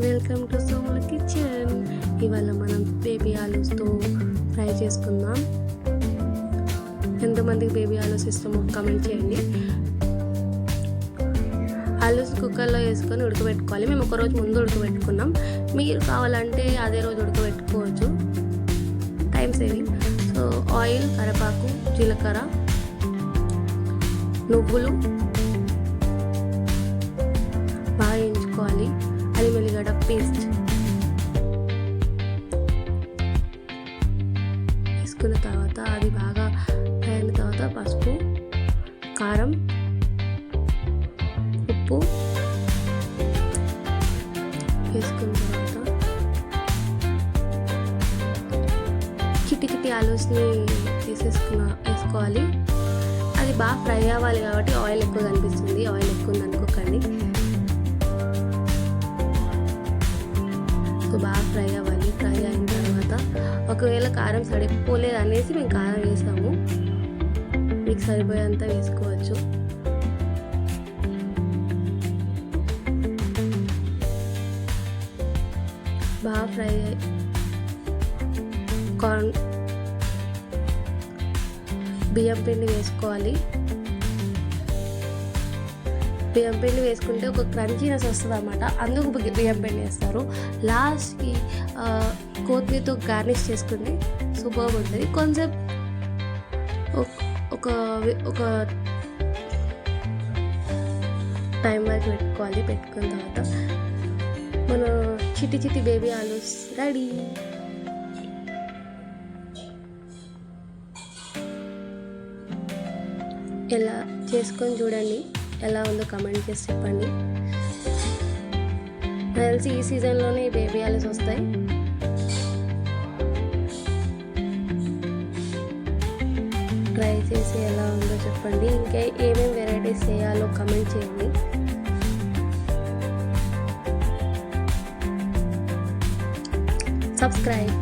Welcome to సోముల kitchen. ఇవాళ మనం baby ఆలూస్తో fry చేసుకుందాం. ఎంతమందికి బేబీ ఆలూస్ ఇష్టమో కామెంట్ చేయండి. ఆలూస్ కుక్కర్లో వేసుకొని ఉడకబెట్టుకోవాలి. మేము ఒక రోజు ముందు ఉడకబెట్టుకున్నాం. మీరు కావాలంటే అదే రోజు ఉడకబెట్టుకోవచ్చు, టైం సేవింగ్. సో ఆయిల్, కరివేపాకు, జీలకర్ర, నువ్వులు బాగా వేయించుకోవాలి. అల్లం వెల్లిగడ్డ పేస్ట్ వేసుకున్న తర్వాత అది బాగా ఫ్రై అయిన తర్వాత పసుపు, కారం, ఉప్పు వేసుకున్న తర్వాత కిటి ఆలూస్ని వేసుకోవాలి. అది బాగా ఫ్రై అవ్వాలి కాబట్టి ఆయిల్ ఎక్కువ కనిపిస్తుంది. ఆయిల్ ఎక్కువ ఉంది అనుకోకండి. బాగా ఫ్రై అవ్వాలి. ఫ్రై అయిన తర్వాత ఒకవేళ కారం సరిపోలేదు అనేసి మేము కారం వేసాము. మీకు సరిపోయేంత వేసుకోవచ్చు. బాగా ఫ్రై బియ్యం పిండి వేసుకోవాలి. బియ్యం పిండి వేసుకుంటే ఒక క్రంచీనెస్ వస్తుంది అన్నమాట. అందుకు బియ్యం పిండి వేస్తారు. లాస్ట్కి కొత్తిమీరతో గార్నిష్ చేసుకుంటే సూపర్గా ఉంటుంది. కొంచెం ఒక టైం వరకు పెట్టుకోవాలి. పెట్టుకున్న తర్వాత మన చిట్టి బేబీ ఆలూస్ రెడీ. ఎలా చేసుకొని చూడండి, ఎలా ఉందో కామెంట్ చేసి చెప్పండి. నాకు తెలిసి ఈ సీజన్లోనే బేబీ ఆలూస్ వస్తాయి. ట్రై చేసి ఎలా ఉందో చెప్పండి. ఇంకా ఏమేమి వెరైటీస్ చేయాలో కామెంట్ చేయండి. సబ్స్క్రైబ్.